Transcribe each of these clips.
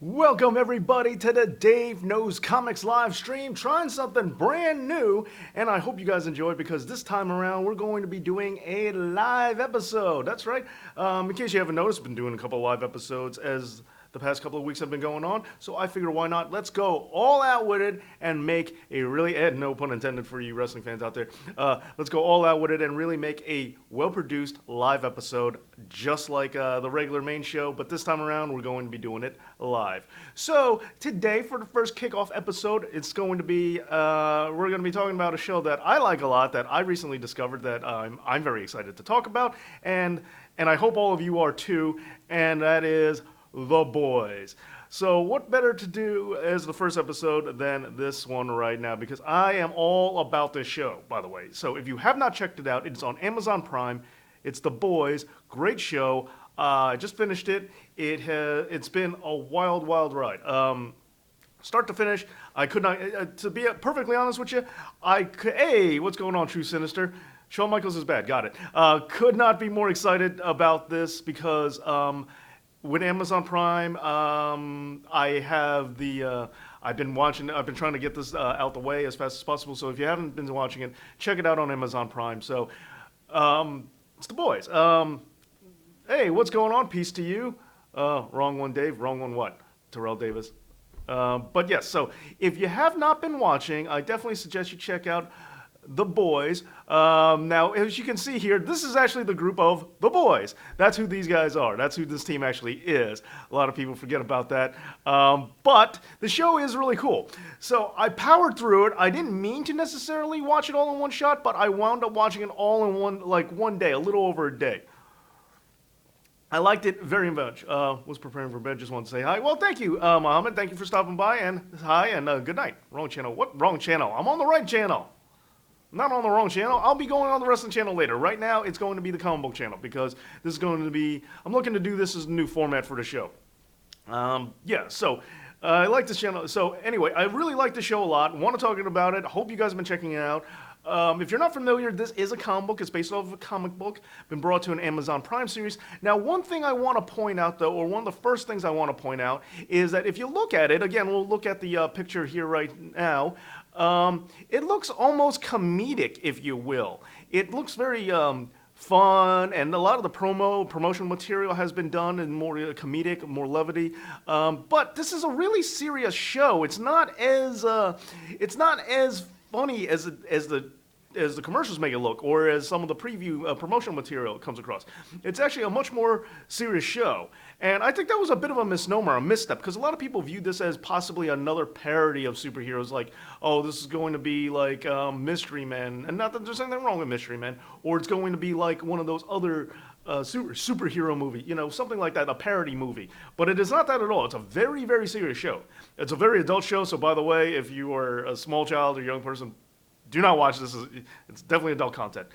Welcome everybody to the Dave Knows Comics live stream, trying something brand new, and I hope you guys enjoy because this time around we're going to be doing a live episode. That's right. In case you haven't noticed, I've been doing a couple of live episodes as the past couple of weeks have been going on, so I figure why not? Let's go all out with it and make a really, no pun intended for you wrestling fans out there, let's go all out with it and really make a well-produced live episode just like the regular main show, but this time around we're going to be doing it live. So today for the first kickoff episode, it's going to be, we're going to be talking about a show that I like a lot, that I recently discovered that I'm very excited to talk about, and I hope all of you are too, and that is The Boys. So what better to do as the first episode than this one right now, because I am all about this show, by the way. So if you have not checked it out, it's on Amazon Prime. It's The Boys. Great show. I just finished it. It's been a wild, wild ride. Start to finish, I could not, to be perfectly honest with you, hey, what's going on, True Sinister? Shawn Michaels is bad, got it. Could not be more excited about this because with Amazon Prime, I have I've been trying to get this out the way as fast as possible. So if you haven't been watching it, check it out on Amazon Prime. So, it's The Boys. Hey, what's going on? Peace to you. Wrong one, Dave. Wrong one, what? Terrell Davis. But yes, so if you have not been watching, I definitely suggest you check out The Boys. Now, as you can see here, this is actually the group of The Boys. That's who these guys are. That's who this team actually is. A lot of people forget about that. But the show is really cool. So I powered through it. I didn't mean to necessarily watch it all in one shot, but I wound up watching it all in one day, a little over a day. I liked it very much. Was preparing for bed, just wanted to say hi. Well, thank you, Mohammed. Thank you for stopping by, and hi, and good night. Wrong channel. What? Wrong channel. I'm on the right channel. Not on the wrong channel. I'll be going on the wrestling channel later. Right now, it's going to be the comic book channel because this is going to be, I'm looking to do this as a new format for the show. Yeah, so I like this channel. So anyway, I really like the show a lot. Want to talk about it. Hope you guys have been checking it out. If you're not familiar, this is a comic book. It's based off of a comic book. Been brought to an Amazon Prime series. Now, one thing I want to point out, though, or one of the first things I want to point out, is that if you look at it, again, we'll look at the picture here right now. It looks almost comedic, if you will. It looks very fun, and a lot of the promotional material has been done in more comedic, more levity. But this is a really serious show. It's not as funny as the commercials make it look, or as some of the preview promotional material comes across. It's actually a much more serious show. And I think that was a bit of a misnomer, a misstep, because a lot of people view this as possibly another parody of superheroes, like, oh, this is going to be like Mystery Men, and not that there's anything wrong with Mystery Men, or it's going to be like one of those other superhero movie, something like that, a parody movie. But it is not that at all. It's a very, very serious show. It's a very adult show, so by the way, if you are a small child or young person, do not watch this. It's definitely adult content.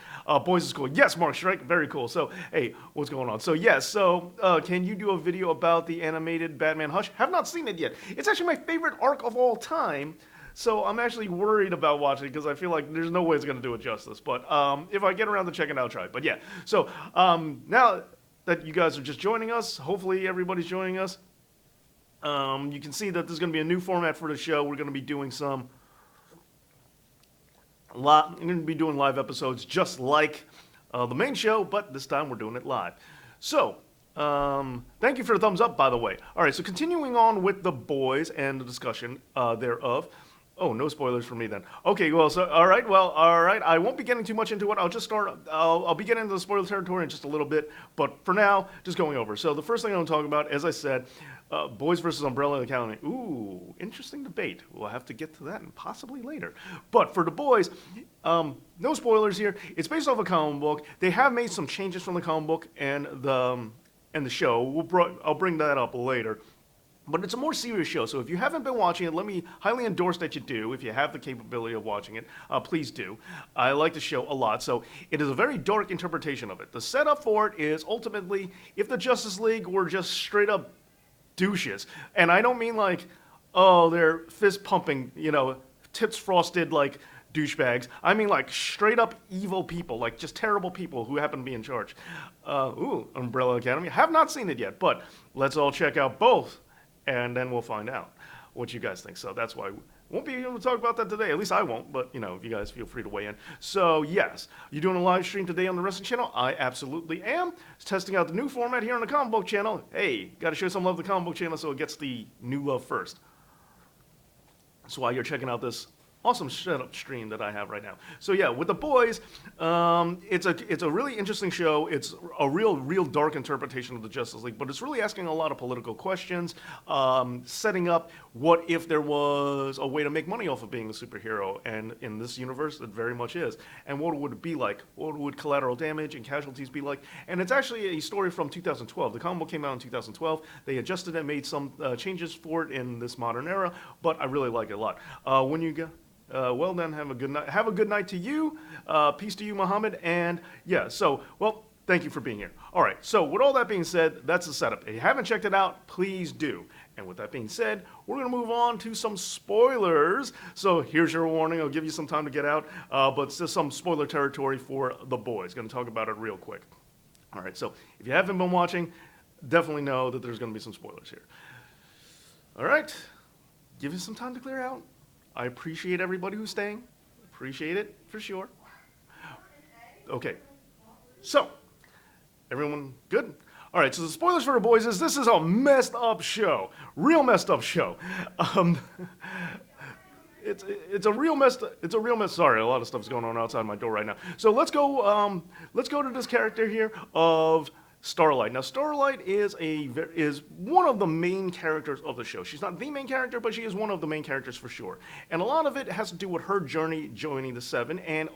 Boys is cool. Yes, Mark Shrek. Very cool. So, hey, what's going on? So, yes. So, can you do a video about the animated Batman Hush? Have not seen it yet. It's actually my favorite arc of all time. So, I'm actually worried about watching it because I feel like there's no way it's going to do it justice. But if I get around to checking it out, I'll try it. But yeah. So, now that you guys are just joining us, hopefully everybody's joining us. You can see that there's going to be a new format for the show. We're going to be doing I'm going to be doing live episodes just like the main show, but this time we're doing it live. So, thank you for the thumbs up, by the way. All right, so continuing on with The Boys and the discussion thereof. Oh, no spoilers for me then. Okay, well, all right. I won't be getting too much into it. I'll just start, I'll be getting into the spoiler territory in just a little bit, but for now, just going over. So the first thing I want to talk about, as I said, Boys versus Umbrella Academy. Ooh, interesting debate. We'll have to get to that and possibly later. But for The Boys, no spoilers here. It's based off a comic book. They have made some changes from the comic book and the show. I'll bring that up later. But it's a more serious show, so if you haven't been watching it, let me highly endorse that you do. If you have the capability of watching it, please do. I like the show a lot, so it is a very dark interpretation of it. The setup for it is ultimately if the Justice League were just straight up douches, and I don't mean like, oh, they're fist pumping, tips frosted like douchebags. I mean like straight up evil people, like just terrible people who happen to be in charge. Umbrella Academy. Have not seen it yet, but let's all check out both and then we'll find out what you guys think. So that's why we won't be able to talk about that today. At least I won't, but if you guys feel free to weigh in. So yes, you doing a live stream today on the Wrestling Channel? I absolutely am. Testing out the new format here on the Comic Book Channel. Hey, got to show some love to the Comic Book Channel so it gets the new love first. That's why you're checking out this awesome setup stream that I have right now. So yeah, with The Boys, it's a really interesting show. It's a real dark interpretation of the Justice League, but it's really asking a lot of political questions, setting up what if there was a way to make money off of being a superhero, and in this universe, it very much is. And what would it be like? What would collateral damage and casualties be like? And it's actually a story from 2012. The comic book came out in 2012. They adjusted and made some changes for it in this modern era, but I really like it a lot. When you go. Well then, have a good night. Have a good night to you. Peace to you, Muhammad. And yeah, so, well, thank you for being here. All right, so with all that being said, that's the setup. If you haven't checked it out, please do. And with that being said, we're going to move on to some spoilers. So here's your warning. I'll give you some time to get out. But it's just some spoiler territory for The Boys. Going to talk about it real quick. All right, so if you haven't been watching, definitely know that there's going to be some spoilers here. All right, give you some time to clear out. I appreciate everybody who's staying. Appreciate it, for sure. Okay. So, everyone good? All right, so the spoilers for The Boys is this is a messed up show. Real messed up show. It's a real mess. Sorry, a lot of stuff's going on outside my door right now. So let's go to this character here of Starlight. Now, Starlight is one of the main characters of the show. She's not the main character, but she is one of the main characters for sure. And a lot of it has to do with her journey joining the Seven, and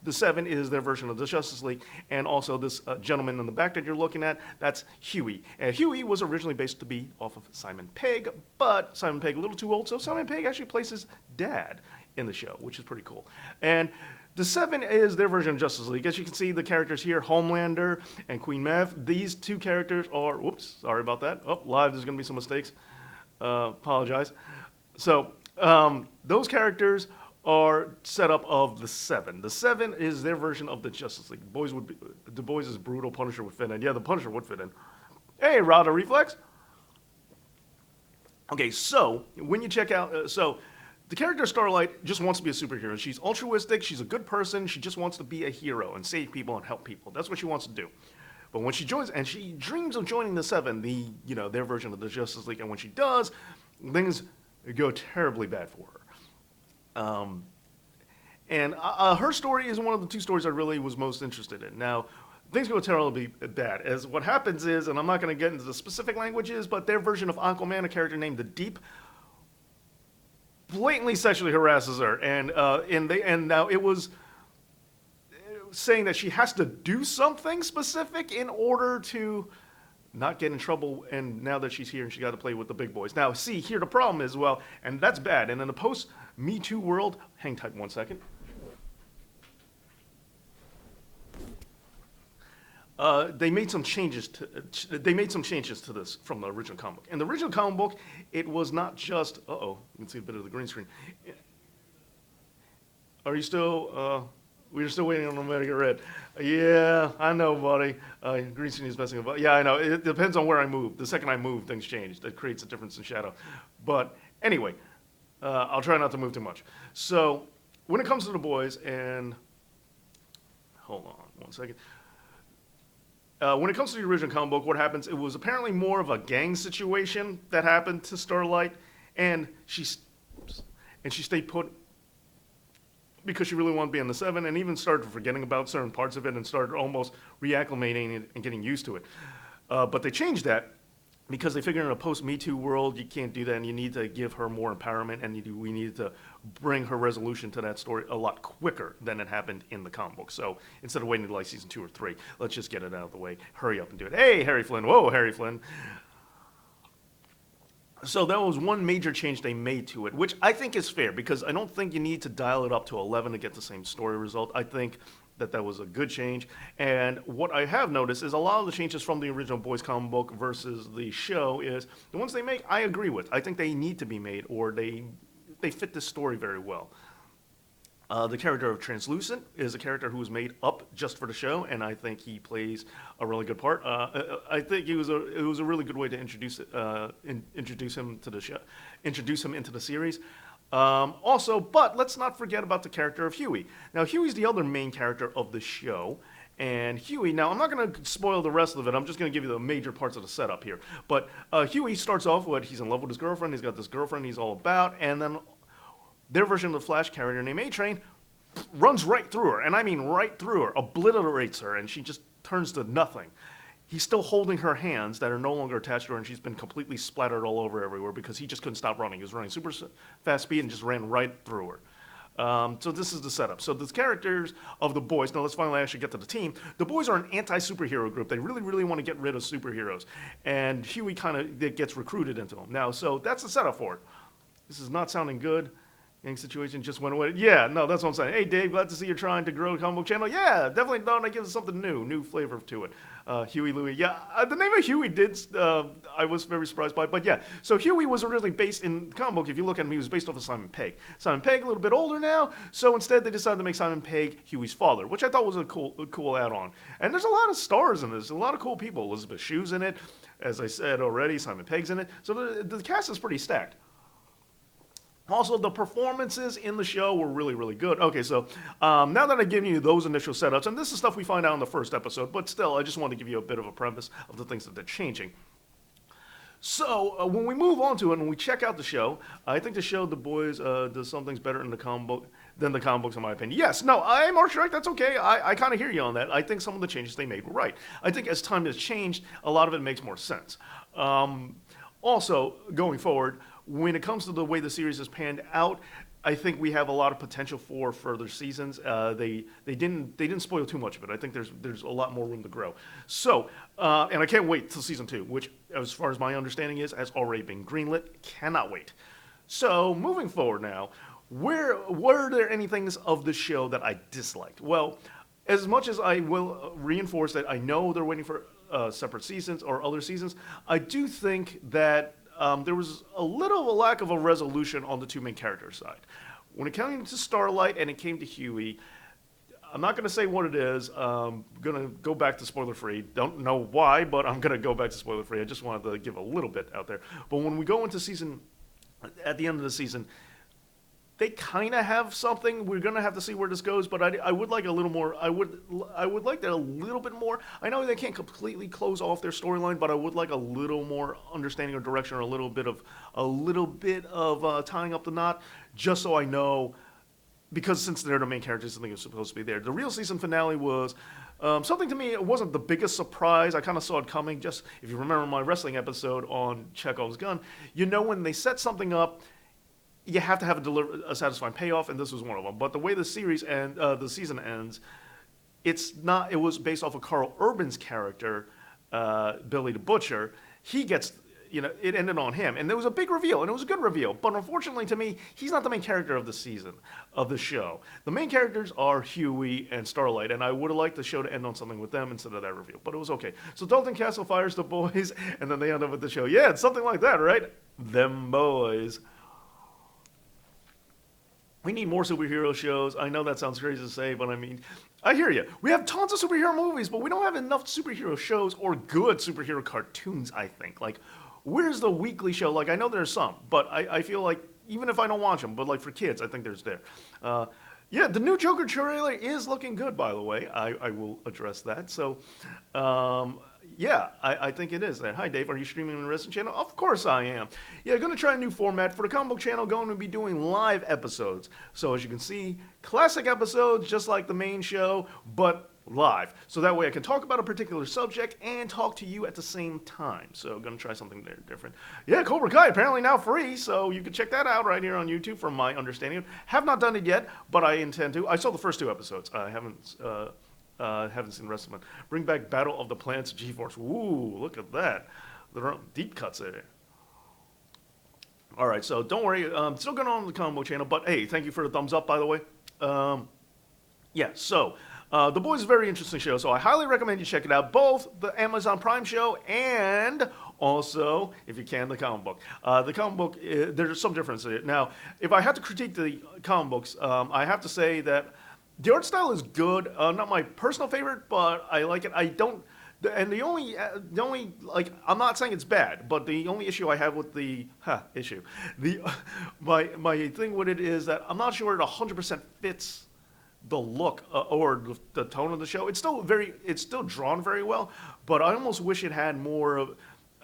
the Seven is their version of the Justice League, and also this gentleman in the back that you're looking at, that's Huey. And Huey was originally based to be off of Simon Pegg, but Simon Pegg a little too old, so Simon Pegg actually plays his dad in the show, which is pretty cool. And the Seven is their version of Justice League. As you can see, the characters here, Homelander and Queen Maeve, these two characters are, whoops, sorry about that. Oh, live, there's going to be some mistakes. Apologize. So, those characters are set up of the Seven. The Seven is their version of the Justice League. The Boys is brutal, Punisher would fit in. Yeah, the Punisher would fit in. Hey, Rada Reflex. Okay, so, when you check out, the character Starlight just wants to be a superhero. She's altruistic, she's a good person, she just wants to be a hero and save people and help people. That's what she wants to do. But when she joins, and she dreams of joining the Seven, their version of the Justice League, and when she does, things go terribly bad for her. Her story is one of the two stories I really was most interested in. Now, things go terribly bad. As what happens is, and I'm not going to get into the specific languages, but their version of Aquaman, a character named the Deep, blatantly sexually harasses her, and now it was saying that she has to do something specific in order to not get in trouble, and now that she's here and she got to play with the big boys. Now, see, here the problem is, well, and that's bad, and in the post-Me Too world, hang tight 1 second. They made some changes to this from the original comic book. In the original comic book, it was not just, you can see a bit of the green screen. Are you still, we're still waiting on Omega Red. Yeah, I know, buddy. Green screen is messing up. Yeah, I know. It depends on where I move. The second I move, things change. That creates a difference in shadow. But anyway, I'll try not to move too much. So when it comes to The Boys, and hold on 1 second. When it comes to the original comic book, what happens, it was apparently more of a gang situation that happened to Starlight, and she stayed put because she really wanted to be on the Seven, and even started forgetting about certain parts of it and started almost reacclimating and getting used to it. But they changed that because they figured in a post-Me Too world, you can't do that, and you need to give her more empowerment, and we needed to bring her resolution to that story a lot quicker than it happened in the comic book. So instead of waiting until like season 2 or 3, let's just get it out of the way, hurry up and do it. Hey, Harry Flynn. Whoa, Harry Flynn. So that was one major change they made to it, which I think is fair, because I don't think you need to dial it up to 11 to get the same story result. I think that was a good change. And what I have noticed is a lot of the changes from the original Boys comic book versus the show is the ones they make, I agree with. I think they need to be made, or they fit this story very well. The character of Translucent is a character who was made up just for the show, and I think he plays a really good part. I think it was a really good way to introduce him to the show, introduce him into the series. Also, but let's not forget about the character of Huey. Now, Huey's the other main character of the show. And Huey, now I'm not going to spoil the rest of it. I'm just going to give you the major parts of the setup here. But Huey starts off with he's in love with his girlfriend. He's got this girlfriend he's all about. And then their version of the Flash carrier named A-Train runs right through her. And I mean right through her, obliterates her, and she just turns to nothing. He's still holding her hands that are no longer attached to her, and she's been completely splattered all over everywhere because he just couldn't stop running. He was running super fast speed and just ran right through her. So this is the setup. So the characters of the boys, now let's finally actually get to the team. The boys are an anti-superhero group. They really, really want to get rid of superheroes. And Huey kind of gets recruited into them. Now, so that's the setup for it. This is not sounding good. Gang situation just went away. Yeah, no, that's what I'm saying. Hey, Dave, glad to see you're trying to grow a comic book channel. Yeah, definitely thought I'd give it something new flavor to it. Huey Louie. Yeah, the name of Huey I was very surprised by. But yeah, so Huey was originally based in the comic book. If you look at him, he was based off of Simon Pegg. Simon Pegg, a little bit older now, so instead they decided to make Simon Pegg Huey's father, which I thought was a cool add-on. And there's a lot of stars in this, a lot of cool people. Elizabeth Shue's in it. As I said already, Simon Pegg's in it. So the cast is pretty stacked. Also, the performances in the show were really, really good. Okay, so now that I've given you those initial setups, and this is stuff we find out in the first episode, but still, I just want to give you a bit of a premise of the things that they're changing. So, when we move on to it and we check out the show, I think the show, The Boys, does some things better in the comic book than the comic books, in my opinion. Yes, no, I'm Arch Direct, that's okay. I kind of hear you on that. I think some of the changes they made were right. I think as time has changed, a lot of it makes more sense. Also, going forward, when it comes to the way the series has panned out, I think we have a lot of potential for further seasons. They didn't spoil too much of it. I think there's a lot more room to grow. So, and I can't wait till season 2, which, as far as my understanding is, has already been greenlit. Cannot wait. So, moving forward now, were there any things of the show that I disliked? Well, as much as I will reinforce that I know they're waiting for separate seasons or other seasons, I do think that there was a little of a lack of a resolution on the two main characters' side. When it came to Starlight and it came to Huey, I'm not going to say what it is. I'm going to go back to spoiler-free. Don't know why, but I'm going to go back to spoiler-free. I just wanted to give a little bit out there. But when we go into at the end of the season, they kind of have something. We're going to have to see where this goes, but I would like a little more. I would like that a little bit more. I know they can't completely close off their storyline, but I would like a little more understanding or direction, or a little bit of tying up the knot, just so I know. Because since they're the main characters, something is supposed to be there. The real season finale was something to me. It wasn't the biggest surprise. I kind of saw it coming. Just if you remember my wrestling episode on Chekhov's gun, you know when they set something up, you have to have a satisfying payoff, and this was one of them. But the way the series and the season ends, it's not. It was based off of Carl Urban's character, Billy the Butcher. He gets, it ended on him, and there was a big reveal, and it was a good reveal. But unfortunately, to me, he's not the main character of the season, of the show. The main characters are Huey and Starlight, and I would have liked the show to end on something with them instead of that reveal. But it was okay. So Dalton Castle fires the boys, and then they end up with the show. Yeah, it's something like that, right? Them boys. We need more superhero shows. I know that sounds crazy to say, but I mean, I hear you. We have tons of superhero movies, but we don't have enough superhero shows or good superhero cartoons, I think. Like, where's the weekly show? Like, I know there's some, but I feel like, even if I don't watch them, but like for kids, I think there's there. Yeah, the new Joker trailer is looking good, by the way. I will address that. So, yeah, I think it is that. Hi, Dave. Are you streaming on the wrestling channel? Of course I am. Yeah, going to try a new format for the comic book channel. Going to be doing live episodes. So as you can see, classic episodes, just like the main show, but live. So that way I can talk about a particular subject and talk to you at the same time. So going to try something there different. Yeah, Cobra Kai apparently now free, so you can check that out right here on YouTube from my understanding. Have not done it yet, but I intend to. I saw the first 2 episodes. I haven't seen the rest of them. Bring back Battle of the Planets G-Force. Ooh, look at that. There are deep cuts there. All right, so don't worry. Still going on the comic book channel, but hey, thank you for the thumbs up, by the way. Yeah, so The Boys is a very interesting show, so I highly recommend you check it out. Both the Amazon Prime show and also, if you can, the comic book. The comic book, there's some difference in it. Now, if I had to critique the comic books, I have to say that the art style is good. Not my personal favorite, but I like it. I don't. And the only like I'm not saying it's bad, but the only issue I have with the issue, the my thing with it is that I'm not sure it 100% fits the look or the tone of the show. It's still drawn very well, but I almost wish it had more of.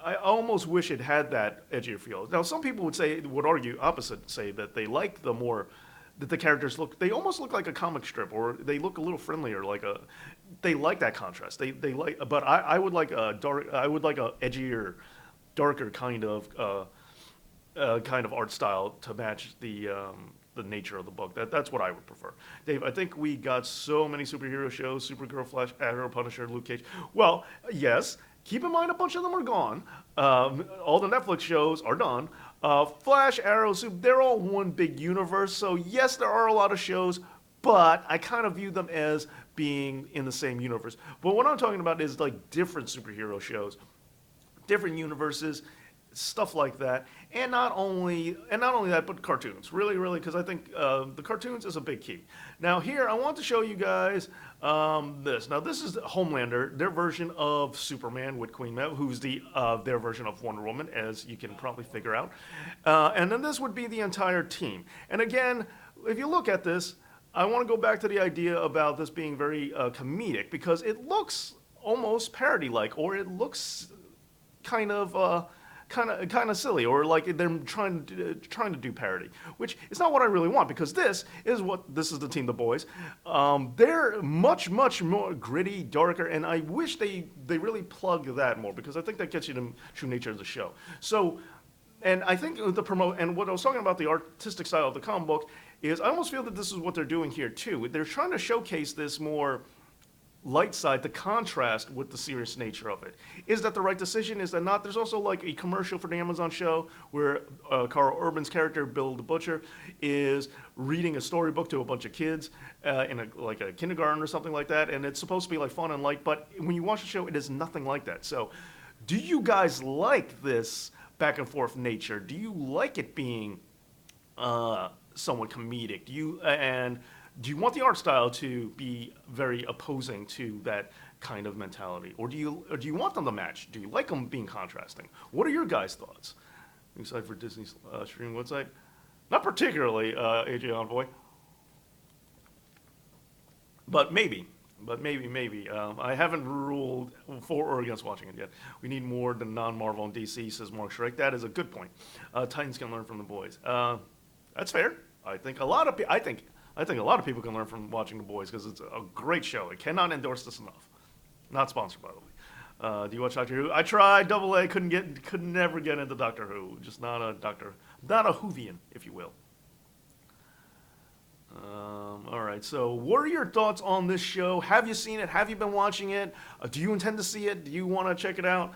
I almost wish it had that edgier feel. Now, some people would argue opposite, say that they like the more that the characters they almost look like a comic strip, or they look a little friendlier, they like that contrast. They like, but I would like I would like a edgier, darker kind of art style to match the nature of the book. That's what I would prefer. Dave, I think we got so many superhero shows: Supergirl, Flash, Arrow, Punisher, Luke Cage. Well, yes. Keep in mind, a bunch of them are gone. All the Netflix shows are done. Flash, Arrow, they're all one big universe. So yes, there are a lot of shows, but I kind of view them as being in the same universe. But what I'm talking about is like different superhero shows, different universes, stuff like that, and not only that, but cartoons. Really, because I think the cartoons is a big key. Now here, I want to show you guys this. Now this is Homelander, their version of Superman with Queen Maeve, who's their version of Wonder Woman, as you can probably figure out. And then this would be the entire team. And again, if you look at this, I want to go back to the idea about this being very comedic, because it looks almost parody-like, or it looks kind of silly, or like they're trying to do parody, which is not what I really want, because this is the team, the boys. They're much more gritty, darker, and I wish they really plug that more, because I think that gets you the true nature of the show. So, and I think and what I was talking about, the artistic style of the comic book, is I almost feel that this is what they're doing here too. They're trying to showcase this more light side, the contrast with the serious nature of it. Is that the right decision? Is that not? There's also like a commercial for the Amazon show where Carl Urban's character, Bill the Butcher, is reading a storybook to a bunch of kids in a kindergarten or something like that, and it's supposed to be like fun and light, but when you watch the show, it is nothing like that. So, do you guys like this back and forth nature? Do you like it being somewhat comedic? Do you want the art style to be very opposing to that kind of mentality, or do you want them to match? Do you like them being contrasting? What are your guys' thoughts? Excited for Disney's streaming website? Not particularly, AJ Envoy, but maybe. I haven't ruled for or against watching it yet. We need more than non-Marvel and DC, says Mark Shrek. That is a good point. Titans can learn from the boys. That's fair. I think a lot of people can learn from watching The Boys, because it's a great show. I cannot endorse this enough. Not sponsored, by the way. Do you watch Doctor Who? I tried Double A, could never get into Doctor Who. Just not a Whovian, if you will. All right. So, what are your thoughts on this show? Have you seen it? Have you been watching it? Do you intend to see it? Do you want to check it out?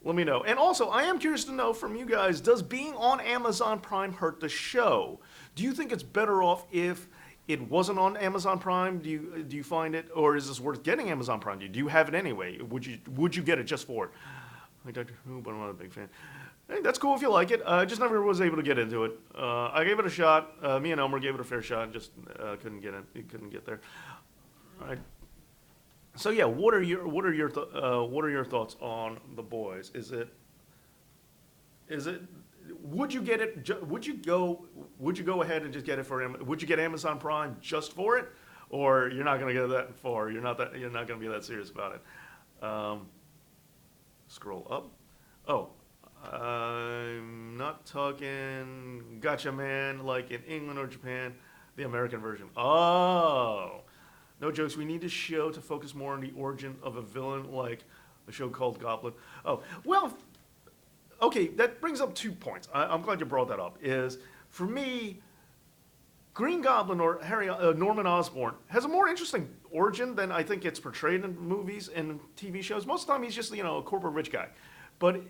Let me know. And also, I am curious to know from you guys, does being on Amazon Prime hurt the show? Do you think it's better off if it wasn't on Amazon Prime? Do you find it, or is this worth getting Amazon Prime? Do you have it anyway? Would you get it just for it? I like Doctor Who, but I'm not a big fan. Hey, that's cool if you like it. I just never was able to get into it. I gave it a shot. Me and Elmer gave it a fair shot, and just couldn't get there. All right. So yeah, what are your thoughts on The Boys? Is it would you get it? Would you go ahead and just get it for him? Would you get Amazon Prime just for it, or you're not going to get that far? You're not going to be that serious about it. Scroll up. Oh, I'm not talking Gotcha Man like in England or Japan, the American version. Oh. No jokes. We need a show to focus more on the origin of a villain, like a show called Goblin. Oh, well, okay, that brings up 2 points. I'm glad you brought that up. Is, for me, Green Goblin or Norman Osborn has a more interesting origin than I think it's portrayed in movies and TV shows. Most of the time, he's just a corporate rich guy, but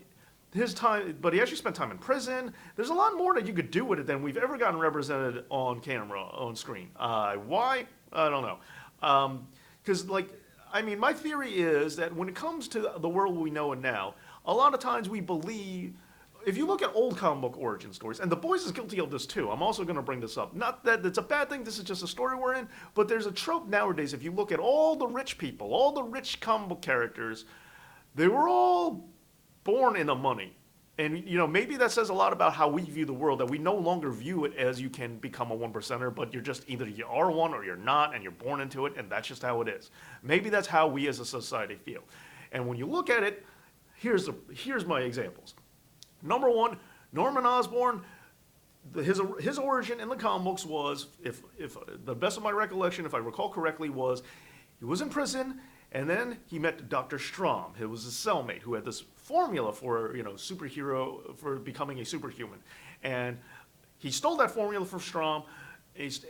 he actually spent time in prison. There's a lot more that you could do with it than we've ever gotten represented on camera, on screen. Why? I don't know. Because, like, I mean, my theory is that when it comes to the world we know and now, a lot of times we believe. If you look at old comic book origin stories, and The Boys is guilty of this too, I'm also going to bring this up. Not that it's a bad thing, this is just a story we're in, but there's a trope nowadays. If you look at all the rich people, all the rich comic book characters, they were all born in the money. And maybe that says a lot about how we view the world, that we no longer view it as you can become a one percenter, but you're just either you are one or you're not, and you're born into it, and that's just how it is. Maybe that's how we as a society feel. And when you look at it, here's my examples. Number one, Norman Osborn. His origin in the comic books was, if the best of my recollection, if I recall correctly, was he was in prison and then he met Dr. Strom. He was his cellmate who had this formula for superhero, for becoming a superhuman, and he stole that formula from Strom.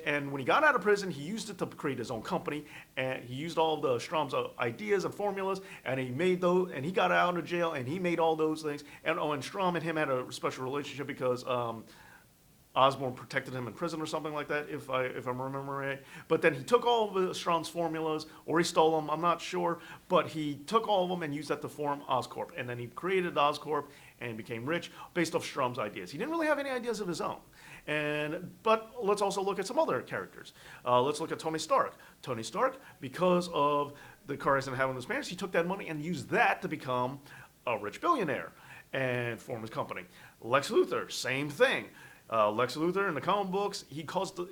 And when he got out of prison, he used it to create his own company, and he used all the Strom's ideas and formulas, and he made those. And he got out of jail, and he made all those things. And Strom and him had a special relationship because Osborn protected him in prison or something like that, if I'm remembering right. But then he took all of the Strom's formulas, or he stole them, I'm not sure, but he took all of them and used that to form Oscorp. And then he created Oscorp and became rich based off Strom's ideas. He didn't really have any ideas of his own. But let's also look at some other characters. Let's look at Tony Stark. Tony Stark, because of the car accident having his parents, he took that money and used that to become a rich billionaire and form his company. Lex Luthor, same thing. Lex Luthor in the comic books, he took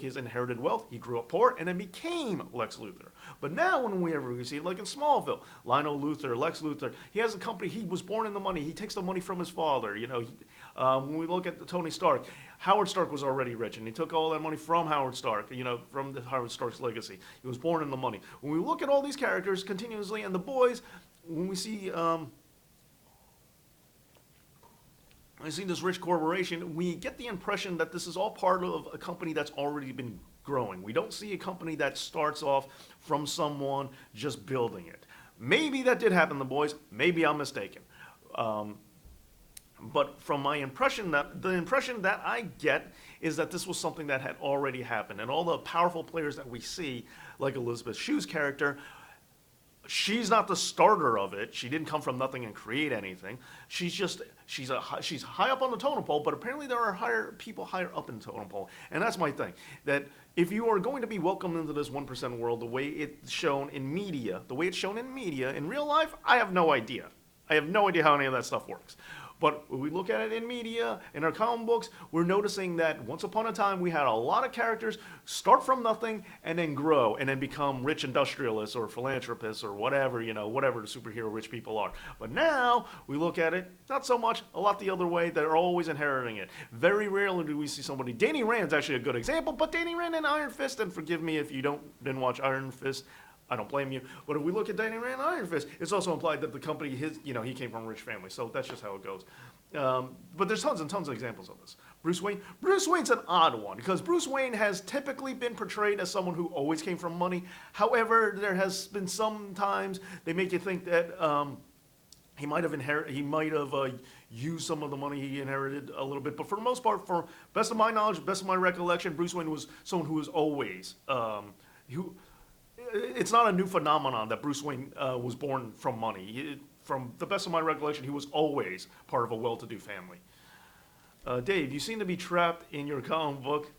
his inherited wealth, he grew up poor, and then became Lex Luthor. But now, when we see it, like in Smallville, Lionel Luthor, Lex Luthor, he has a company. He was born in the money. He takes the money from his father. When we look at Tony Stark, Howard Stark was already rich, and he took all that money from Howard Stark. From the Howard Stark's legacy, he was born in the money. When we look at all these characters continuously, and the boys, when we see. I see this rich corporation, we get the impression that this is all part of a company that's already been growing. We don't see a company that starts off from someone just building it. Maybe that did happen, the boys. Maybe I'm mistaken. But from the impression that I get is that this was something that had already happened. And all the powerful players that we see, like Elizabeth Shue's character, she's not the starter of it. She didn't come from nothing and create anything. She's high up on the totem pole, but apparently there are people higher up in the totem pole. And that's my thing. That if you are going to be welcomed into this 1% world the way it's shown in media, in real life, I have no idea. I have no idea how any of that stuff works. But when we look at it in media, in our comic books, we're noticing that once upon a time we had a lot of characters start from nothing and then grow and then become rich industrialists or philanthropists or whatever, whatever the superhero rich people are. But now we look at it, not so much, a lot the other way. They're always inheriting it. Very rarely do we see somebody. Danny Rand's actually a good example, but Danny Rand in Iron Fist, and forgive me if you didn't watch Iron Fist, I don't blame you. But if we look at Danny Rand and Iron Fist, it's also implied that the company, he came from a rich family. So that's just how it goes. But there's tons and tons of examples of this. Bruce Wayne's an odd one because Bruce Wayne has typically been portrayed as someone who always came from money. However, there has been some times they make you think that he might have used some of the money he inherited a little bit. But for the most part, for best of my knowledge, best of my recollection, Bruce Wayne was someone who was always it's not a new phenomenon that Bruce Wayne was born from money. From the best of my recollection, he was always part of a well-to-do family. Dave, you seem to be trapped in your comic book.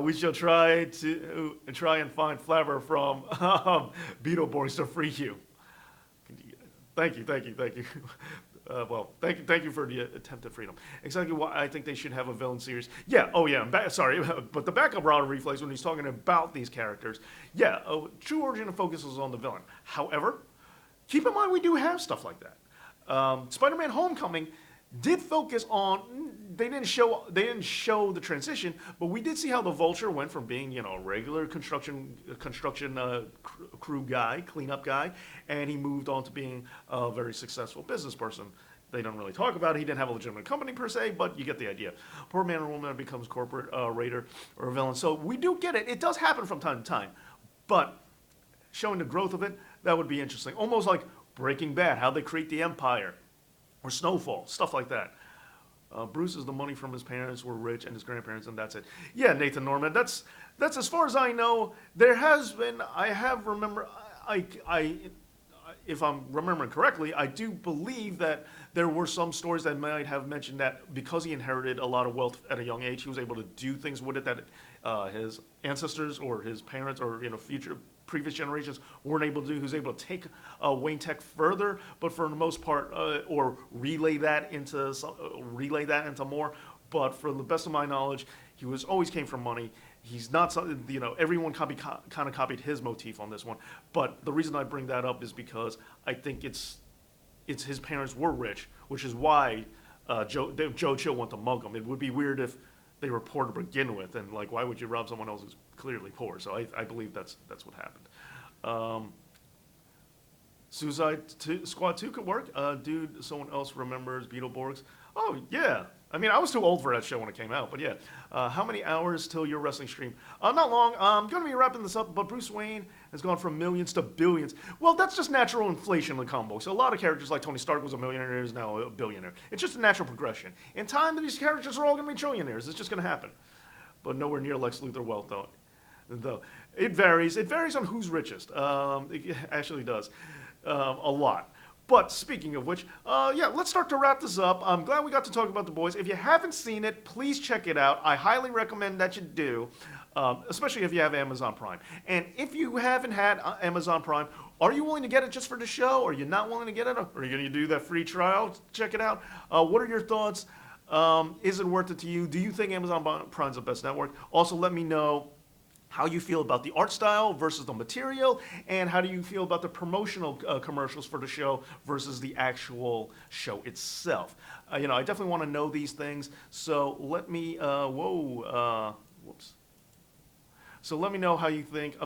We shall try and find Flabber from Beetleborgs to free you. Thank you. Thank you for the attempted freedom. Exactly why I think they should have a villain series. Yeah, sorry, but the backup Ron Reflex when he's talking about these characters, true origin focuses on the villain. However, keep in mind we do have stuff like that. Spider-Man: Homecoming did focus on. They didn't show the transition, but we did see how the Vulture went from being a regular construction crew guy, cleanup guy, and he moved on to being a very successful business person. They don't really talk about it. He didn't have a legitimate company per se, but you get the idea. Poor man or woman becomes corporate raider or a villain. So we do get it. It does happen from time to time, but showing the growth of it, that would be interesting. Almost like Breaking Bad, how they create the Empire, or Snowfall, stuff like that. Bruce is the money from his parents were rich and his grandparents, and that's it. Yeah, Nathan Norman. That's as far as I know. There has been. I have remember. I if I'm remembering correctly, I do believe that there were some stories that might have mentioned that because he inherited a lot of wealth at a young age, he was able to do things with it that his ancestors or his parents or future previous generations weren't able to do. He was able to take Wayne Tech further, but for the most part, or relay that into more. But for the best of my knowledge, he was always came from money. He's not, everyone kind of copied his motif on this one. But the reason I bring that up is because I think it's his parents were rich, which is why Joe Chill went to mug him. It would be weird if they were poor to begin with, and like, why would you rob someone else who's clearly poor? So I believe that's what happened. Suicide Squad 2 could work. Dude, someone else remembers Beetleborgs. Oh, yeah. I mean, I was too old for that show when it came out, but yeah. How many hours till your wrestling stream? Not long. I'm going to be wrapping this up, but Bruce Wayne has gone from millions to billions. Well, that's just natural inflation in the combo. So a lot of characters like Tony Stark was a millionaire, is now a billionaire. It's just a natural progression. In time, these characters are all going to be trillionaires. It's just going to happen. But nowhere near Lex Luthor wealth, though. It varies. It varies on who's richest. It actually does. A lot. But speaking of which, let's start to wrap this up. I'm glad we got to talk about The Boys. If you haven't seen it, please check it out. I highly recommend that you do, especially if you have Amazon Prime. And if you haven't had Amazon Prime, are you willing to get it just for the show? Or are you not willing to get it? Or are you going to do that free trial? Check it out. What are your thoughts? Is it worth it to you? Do you think Amazon Prime's the best network? Also, let me know how you feel about the art style versus the material, and how do you feel about the promotional commercials for the show versus the actual show itself. I definitely want to know these things, so let me, So let me know what you think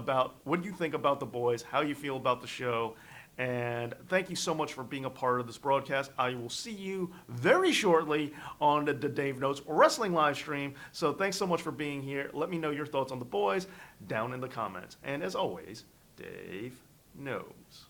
about The Boys, how you feel about the show, and thank you so much for being a part of this broadcast. I will see you very shortly on the Dave Knows Wrestling live stream. So thanks so much for being here. Let me know your thoughts on The Boys down in the comments. And as always, Dave Knows.